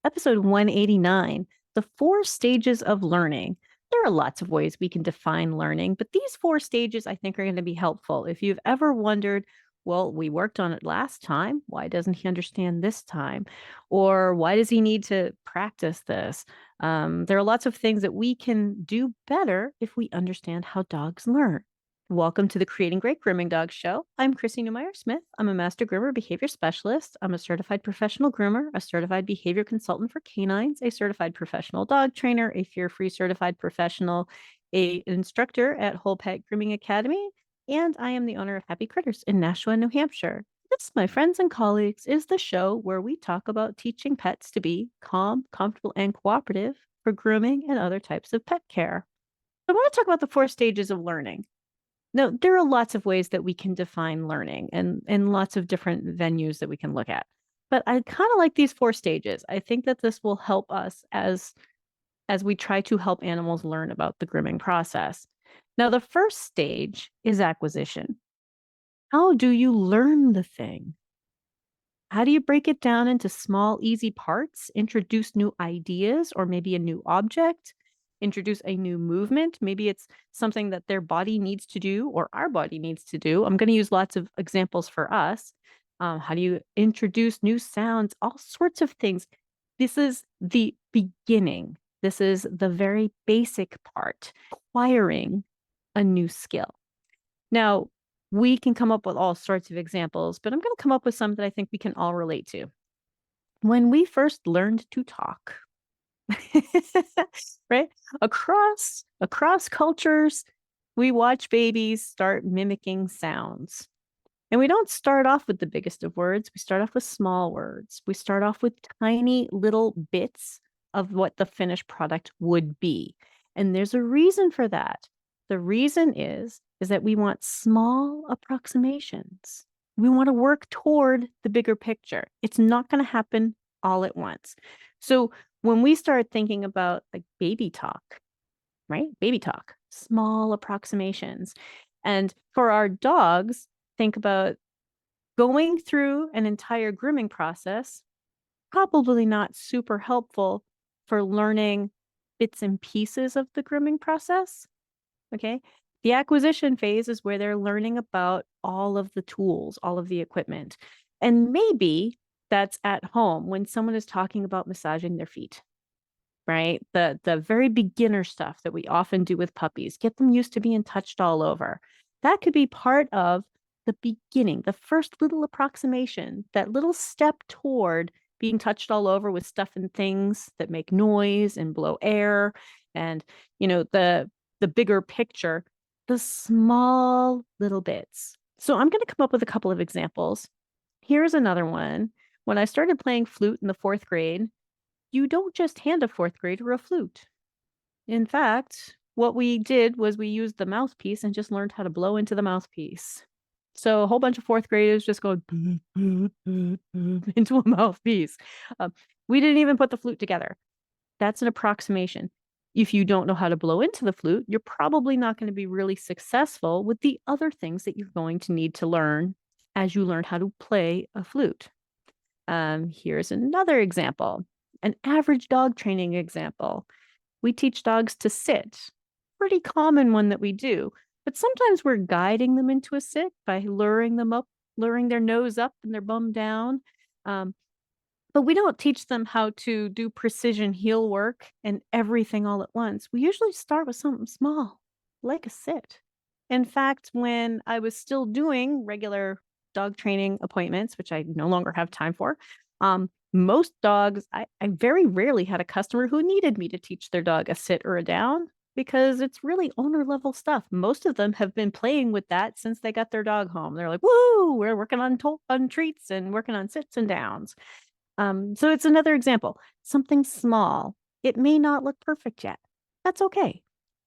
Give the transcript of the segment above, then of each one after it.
Episode 189, The 4 Stages of Learning. There are lots of ways we can define learning, but these 4 stages I think are going to be helpful. If you've ever wondered, well, we worked on it last time. Why doesn't he understand this time? Or why does he need to practice this? There are lots of things that we can do better if we understand how dogs learn. Welcome to the Creating Great Grooming Dogs show. I'm Chrissy Neumyer Smith. I'm a master groomer behavior specialist. I'm a certified professional groomer, a certified behavior consultant for canines, a certified professional dog trainer, a fear-free certified professional, an instructor at Whole Pet Grooming Academy, and I am the owner of Happy Critters in Nashua, New Hampshire. This, my friends and colleagues, is the show where we talk about teaching pets to be calm, comfortable, and cooperative for grooming and other types of pet care. I want to talk about the 4 stages of learning. Now, there are lots of ways that we can define learning and lots of different venues that we can look at. But I kind of like these 4 stages. I think that this will help us as we try to help animals learn about the grooming process. Now, the first stage is acquisition. How do you learn the thing? How do you break it down into small, easy parts, introduce new ideas or maybe a new object, introduce a new movement? Maybe it's something that their body needs to do or our body needs to do. I'm going to use lots of examples for us. How do you introduce new sounds? All sorts of things. This is the beginning. This is the very basic part, acquiring a new skill. Now, we can come up with all sorts of examples, but I'm going to come up with some that I think we can all relate to. When we first learned to talk, right? Across cultures, we watch babies start mimicking sounds. And we don't start off with the biggest of words. We start off with small words. We start off with tiny little bits of what the finished product would be. And there's a reason for that. The reason is that we want small approximations. We want to work toward the bigger picture. It's not going to happen all at once. So when we start thinking about like baby talk, right? Baby talk, small approximations. And for our dogs, think about going through an entire grooming process, probably not super helpful for learning bits and pieces of the grooming process. Okay. The acquisition phase is where they're learning about all of the tools, all of the equipment. And maybe that's at home when someone is talking about massaging their feet, right? The very beginner stuff that we often do with puppies, get them used to being touched all over. That could be part of the beginning, the first little approximation, that little step toward being touched all over with stuff and things that make noise and blow air and, the bigger picture, the small little bits. So I'm going to come up with a couple of examples. Here's another one. When I started playing flute in the 4th grade, you don't just hand a 4th grader a flute. In fact, what we did was we used the mouthpiece and just learned how to blow into the mouthpiece. So a whole bunch of 4th graders just go into a mouthpiece. We didn't even put the flute together. That's an approximation. If you don't know how to blow into the flute, you're probably not going to be really successful with the other things that you're going to need to learn as you learn how to play a flute. Here's another example, an average dog training example. We teach dogs to sit, pretty common one that we do, but sometimes we're guiding them into a sit by luring them up, luring their nose up and their bum down. But we don't teach them how to do precision heel work and everything all at once. We usually start with something small, like a sit. In fact, when I was still doing regular dog training appointments, which I no longer have time for, most dogs, I very rarely had a customer who needed me to teach their dog a sit or a down because it's really owner level stuff. Most of them have been playing with that since they got their dog home. They're like, woo, we're working on treats and working on sits and downs. So it's another example, something small. It may not look perfect yet. That's okay.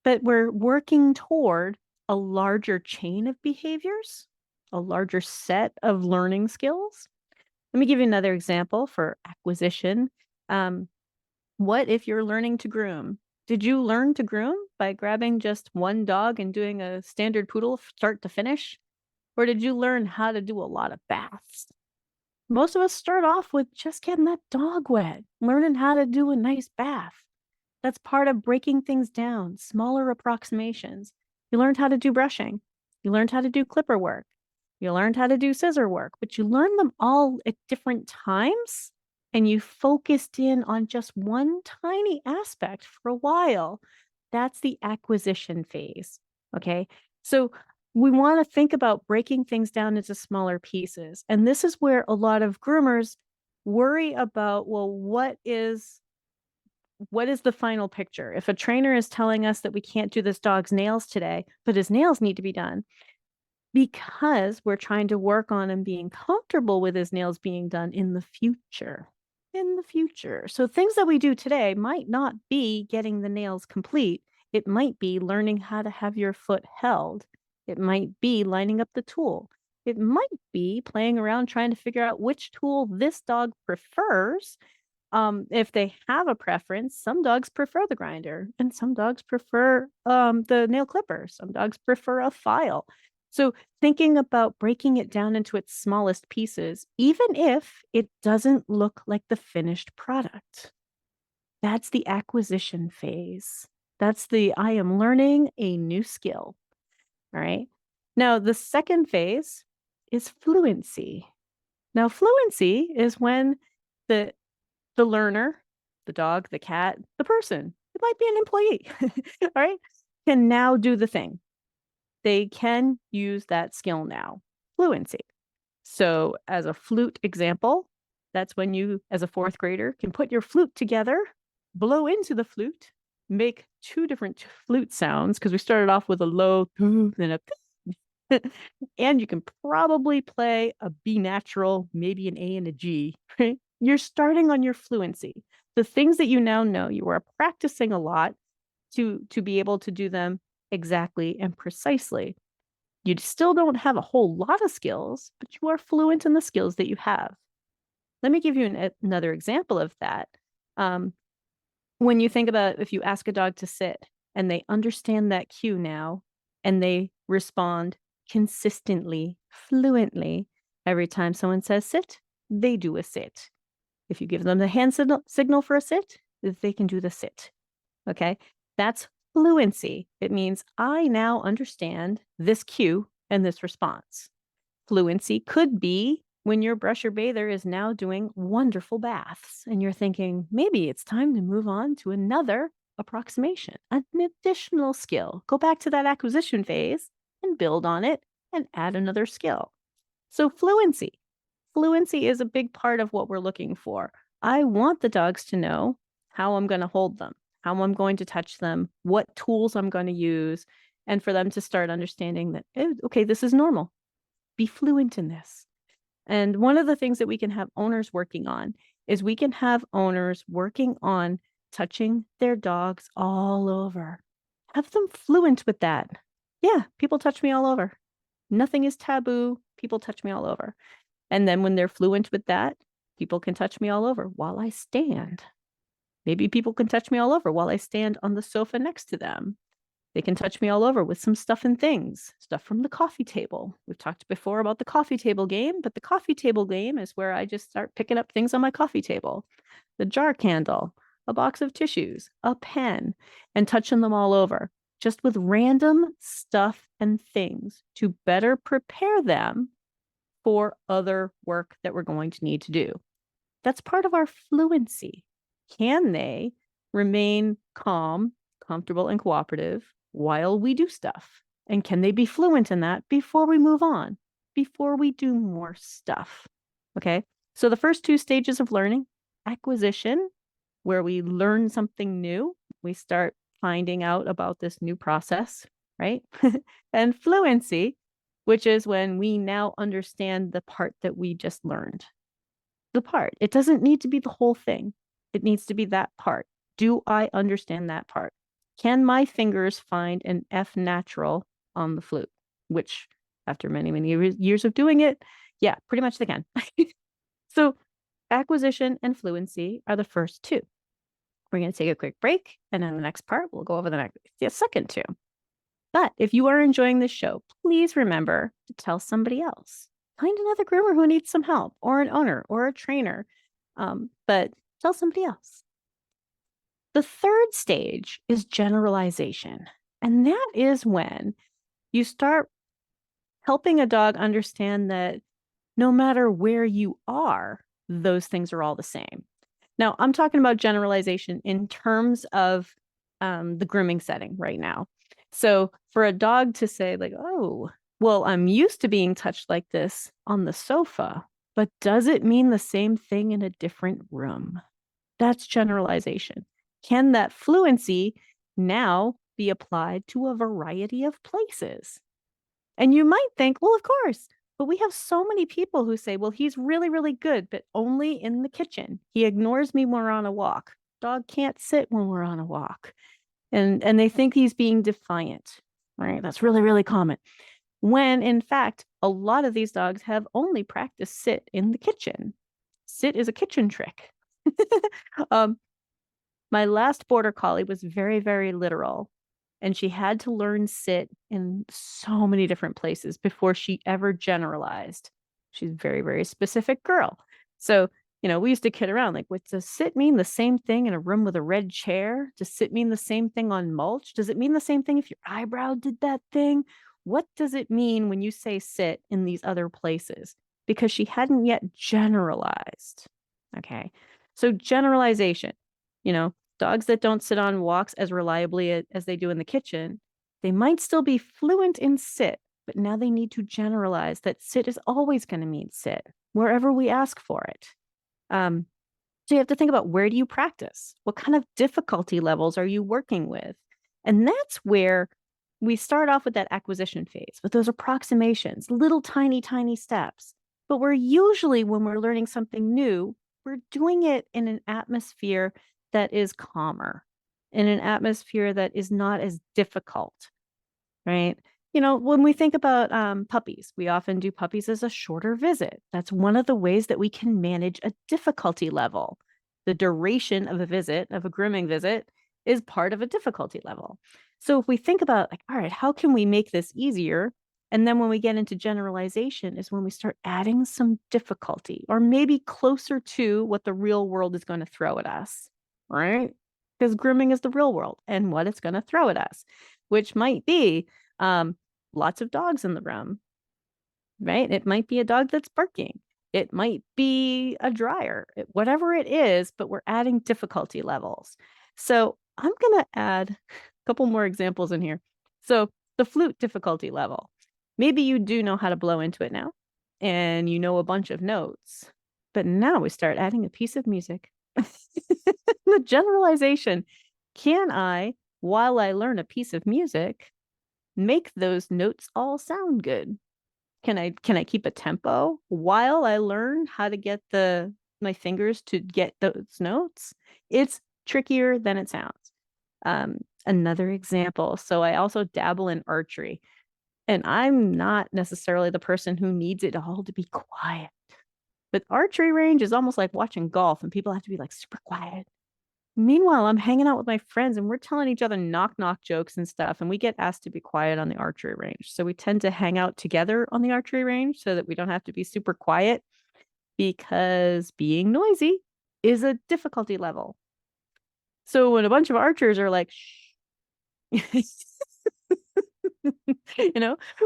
But we're working toward a larger chain of behaviors, a larger set of learning skills. Let me give you another example for acquisition. What if you're learning to groom? Did you learn to groom by grabbing just one dog and doing a standard poodle start to finish? Or did you learn how to do a lot of baths? Most of us start off with just getting that dog wet, learning how to do a nice bath. That's part of breaking things down, smaller approximations. You learned how to do brushing. You learned how to do clipper work. You learned how to do scissor work, but you learned them all at different times and you focused in on just one tiny aspect for a while. That's the acquisition phase. Okay. So we want to think about breaking things down into smaller pieces. And this is where a lot of groomers worry about, well, what is the final picture? If a trainer is telling us that we can't do this dog's nails today, but his nails need to be done because we're trying to work on him being comfortable with his nails being done in the future. In the future. So things that we do today might not be getting the nails complete. It might be learning how to have your foot held. It might be lining up the tool. It might be playing around trying to figure out which tool this dog prefers. If they have a preference, some dogs prefer the grinder and some dogs prefer the nail clipper. Some dogs prefer a file. So thinking about breaking it down into its smallest pieces, even if it doesn't look like the finished product. That's the acquisition phase. That's the I am learning a new skill. All right. Now, the second phase is fluency. Now, fluency is when the learner, the dog, the cat, the person, it might be an employee, all right, can now do the thing. They can use that skill now, fluency. So as a flute example, that's when you, as a fourth grader, can put your flute together, blow into the flute, make two different flute sounds, because we started off with a low, then a and you can probably play a B natural, maybe an A and a G, right? You're starting on your fluency. The things that you now know, you are practicing a lot to be able to do them exactly and precisely. You still don't have a whole lot of skills, but you are fluent in the skills that you have. Let me give you another example of that. When you think about if you ask a dog to sit and they understand that cue now and they respond consistently, fluently, every time someone says sit, they do a sit. If you give them the hand signal for a sit, they can do the sit. Okay, that's fluency. It means I now understand this cue and this response. Fluency could be when your brusher bather is now doing wonderful baths and you're thinking, maybe it's time to move on to another approximation, an additional skill. Go back to that acquisition phase and build on it and add another skill. So fluency. Fluency is a big part of what we're looking for. I want the dogs to know how I'm going to hold them, how I'm going to touch them, what tools I'm going to use, and for them to start understanding that, okay, this is normal. Be fluent in this. And one of the things that we can have owners working on is we can have owners working on touching their dogs all over. Have them fluent with that. Yeah, people touch me all over. Nothing is taboo. People touch me all over. And then when they're fluent with that, people can touch me all over while I stand. Maybe people can touch me all over while I stand on the sofa next to them. They can touch me all over with some stuff and things, stuff from the coffee table. We've talked before about the coffee table game, but the coffee table game is where I just start picking up things on my coffee table. The jar candle, a box of tissues, a pen, and touching them all over, just with random stuff and things to better prepare them for other work that we're going to need to do. That's part of our fluency. Can they remain calm, comfortable, and cooperative while we do stuff? And can they be fluent in that before we move on, before we do more stuff? Okay. So the first two stages of learning, acquisition, where we learn something new, we start finding out about this new process, right? And fluency, which is when we now understand the part that we just learned. The part. It doesn't need to be the whole thing. It needs to be that part. Do I understand that part? Can my fingers find an F natural on the flute? Which, after many, many years of doing it, yeah, pretty much they can. So acquisition and fluency are the first two. We're going to take a quick break, and in the next part, we'll go over the second two. But if you are enjoying this show, please remember to tell somebody else. find another groomer who needs some help, or an owner or a trainer. But tell somebody else. The third stage is generalization. And that is when you start helping a dog understand that no matter where you are, those things are all the same. Now, I'm talking about generalization in terms of the grooming setting right now. So for a dog to say, like, oh, well, I'm used to being touched like this on the sofa, but does it mean the same thing in a different room? That's generalization. Can that fluency now be applied to a variety of places? And you might think, well, of course, but we have so many people who say, well, he's really, really good, but only in the kitchen. He ignores me when we're on a walk. Dog can't sit when we're on a walk. And they think he's being defiant, right? That's really, really common. When in fact, a lot of these dogs have only practiced sit in the kitchen. Sit is a kitchen trick. um, my last border collie was very, very literal. And she had to learn sit in so many different places before she ever generalized. She's a very, very specific girl. So, we used to kid around like, what does sit mean the same thing in a room with a red chair? Does sit mean the same thing on mulch? Does it mean the same thing if your eyebrow did that thing? What does it mean when you say sit in these other places? Because she hadn't yet generalized. Okay. So generalization, dogs that don't sit on walks as reliably as they do in the kitchen, they might still be fluent in sit, but now they need to generalize that sit is always going to mean sit wherever we ask for it. So you have to think about, where do you practice? What kind of difficulty levels are you working with? And that's where we start off with that acquisition phase, with those approximations, little tiny, tiny steps. But we're usually, when we're learning something new, we're doing it in an atmosphere that is calmer, in an atmosphere that is not as difficult, right? When we think about puppies, we often do puppies as a shorter visit. That's one of the ways that we can manage a difficulty level. The duration of a visit, of a grooming visit, is part of a difficulty level. So if we think about, like, all right, how can we make this easier? And then when we get into generalization is when we start adding some difficulty, or maybe closer to what the real world is going to throw at us, right? Because grooming is the real world and what it's going to throw at us, which might be lots of dogs in the room, right? It might be a dog that's barking. It might be a dryer, whatever it is, but we're adding difficulty levels. So I'm going to add a couple more examples in here. So the flute difficulty level, maybe you do know how to blow into it now, and you know a bunch of notes, but now we start adding a piece of music. The generalization, can I, while I learn a piece of music, make those notes all sound good? Can I keep a tempo while I learn how to get my fingers to get those notes? It's trickier than it sounds. Another example. So I also dabble in archery, and I'm not necessarily the person who needs it all to be quiet. But archery range is almost like watching golf, and people have to be like super quiet. Meanwhile, I'm hanging out with my friends and we're telling each other knock jokes and stuff, and we get asked to be quiet on the archery range. So we tend to hang out together on the archery range so that we don't have to be super quiet, because being noisy is a difficulty level. So when a bunch of archers are like, shh,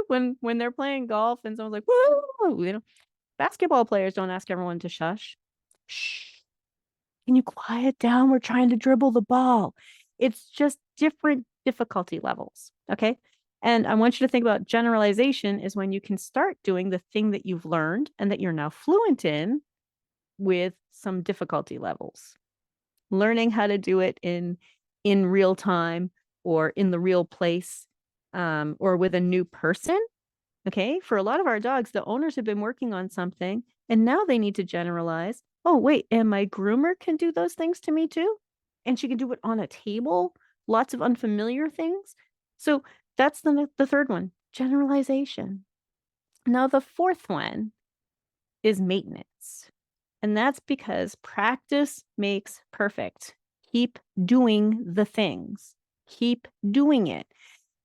when they're playing golf and someone's like, whoa, basketball players don't ask everyone to shush. Shh. Can you quiet down? We're trying to dribble the ball. It's just different difficulty levels. Okay. And I want you to think about generalization is when you can start doing the thing that you've learned and that you're now fluent in with some difficulty levels. Learning how to do it in real time, or in the real place, or with a new person. Okay. For a lot of our dogs, the owners have been working on something and now they need to generalize. Oh, wait, and my groomer can do those things to me too? And she can do it on a table, lots of unfamiliar things. So that's the third one, generalization. Now, the fourth one is maintenance. And that's because practice makes perfect. Keep doing the things. Keep doing it.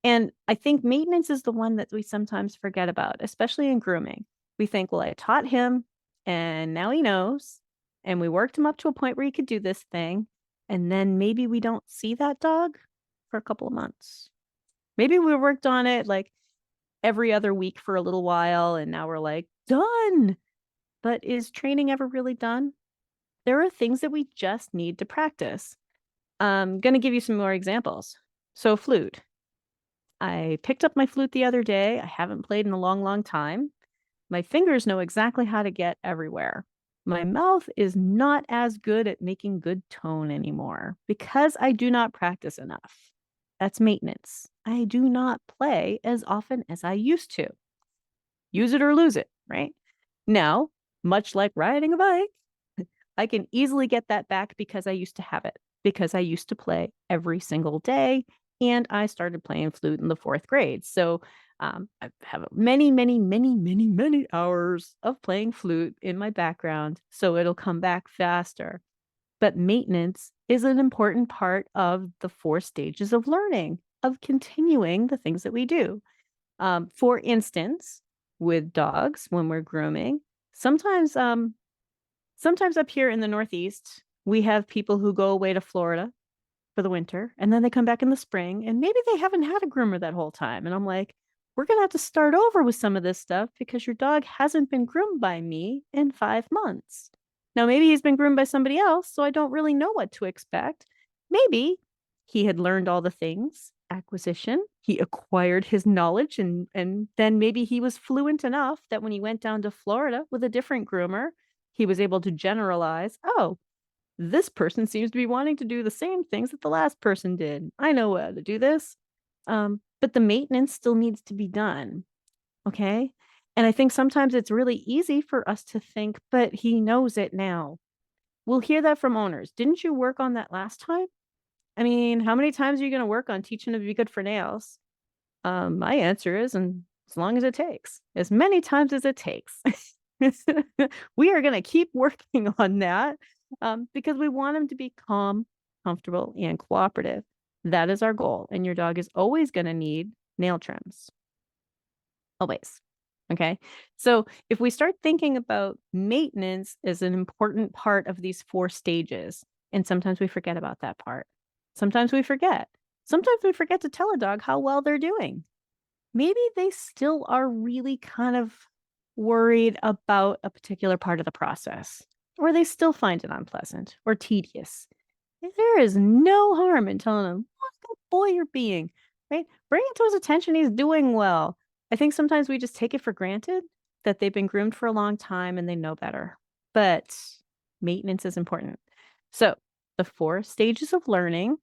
And I think maintenance is the one that we sometimes forget about, especially in grooming. We think, well, I taught him and now he knows. And we worked him up to a point where he could do this thing. And then maybe we don't see that dog for a couple of months. Maybe we worked on it like every other week for a little while. And now we're like, done. But is training ever really done? There are things that we just need to practice. I'm going to give you some more examples. So, flute. I picked up my flute the other day. I haven't played in a long, long time. My fingers know exactly how to get everywhere. My mouth is not as good at making good tone anymore because I do not practice enough. That's maintenance. I do not play as often as I used to. Use it or lose it, right? Now, much like riding a bike, I can easily get that back because I used to have it, because I used to play every single day. And I started playing flute in the 4th grade. So I have many, many, many, many, many hours of playing flute in my background. So it'll come back faster. But maintenance is an important part of the 4 stages of learning, of continuing the things that we do. For instance, with dogs, when we're grooming, sometimes up here in the Northeast, we have people who go away to Florida for the winter and then they come back in the spring and maybe they haven't had a groomer that whole time. And I'm like, we're going to have to start over with some of this stuff because your dog hasn't been groomed by me in 5 months. Now, maybe he's been groomed by somebody else, so I don't really know what to expect. Maybe he had learned all the things, acquisition, he acquired his knowledge, and then maybe he was fluent enough that when he went down to Florida with a different groomer, he was able to generalize, oh, this person seems to be wanting to do the same things that the last person did. I know how to do this. But the maintenance still needs to be done. Okay. And I think sometimes it's really easy for us to think, but he knows it now. We'll hear that from owners. Didn't you work on that last time? I mean, how many times are you going to work on teaching him to be good for nails? My answer is, and as long as it takes, as many times as it takes. We are going to keep working on that because we want him to be calm, comfortable, and cooperative. That is our goal. And your dog is always going to need nail trims. Always. Okay. So if we start thinking about maintenance as an important part of these 4 stages, and sometimes we forget about that part. Sometimes we forget. Sometimes we forget to tell a dog how well they're doing. Maybe they still are really kind of worried about a particular part of the process, or they still find it unpleasant or tedious. There is no harm in telling him, what a good boy you're being, right? Bring it to his attention. He's doing well. I think sometimes we just take it for granted that they've been groomed for a long time and they know better. But maintenance is important. So the 4 stages of learning: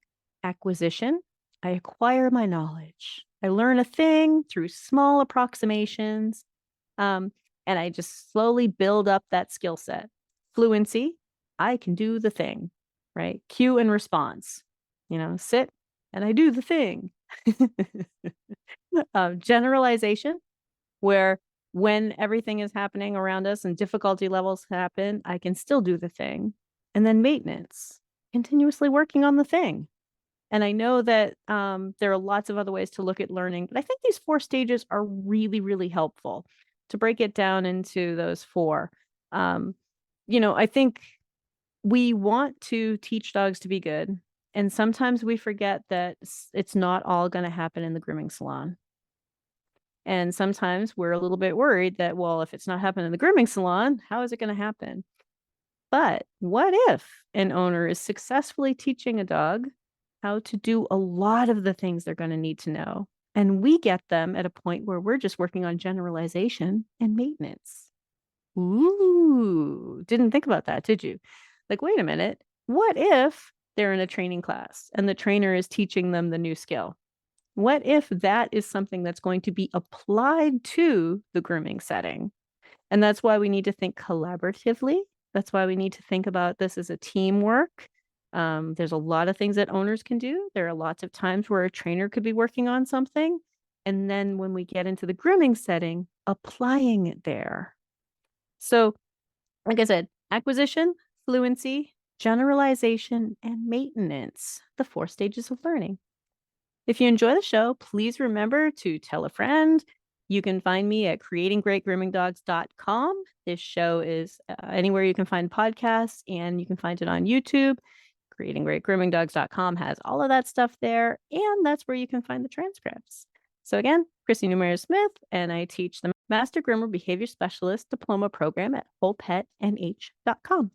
acquisition, I acquire my knowledge. I learn a thing through small approximations, and I just slowly build up that skill set. Fluency, I can do the thing, right? Cue and response, sit and I do the thing. Generalization, where when everything is happening around us and difficulty levels happen, I can still do the thing. And then maintenance, continuously working on the thing. And I know that there are lots of other ways to look at learning, but I think these 4 stages are really, really helpful to break it down into those 4. I think we want to teach dogs to be good. And sometimes we forget that it's not all going to happen in the grooming salon. And sometimes we're a little bit worried that, well, if it's not happening in the grooming salon, how is it going to happen? But what if an owner is successfully teaching a dog how to do a lot of the things they're going to need to know, and we get them at a point where we're just working on generalization and maintenance? Ooh, didn't think about that, did you? Like, wait a minute. What if they're in a training class and the trainer is teaching them the new skill? What if that is something that's going to be applied to the grooming setting? And that's why we need to think collaboratively. That's why we need to think about this as a teamwork. There's a lot of things that owners can do. There are lots of times where a trainer could be working on something. And then when we get into the grooming setting, applying it there. So, like I said, acquisition, fluency, generalization, and maintenance, the 4 stages of learning. If you enjoy the show, please remember to tell a friend, You can find me at creatinggreatgroomingdogs.com. This show is anywhere you can find podcasts, and you can find it on YouTube. Creatinggreatgroomingdogs.com has all of that stuff there, and that's where you can find the transcripts. So again, Chrissy Neumyer Smith, and I teach the Master Groomer Behavior Specialist Diploma Program at wholepetnh.com.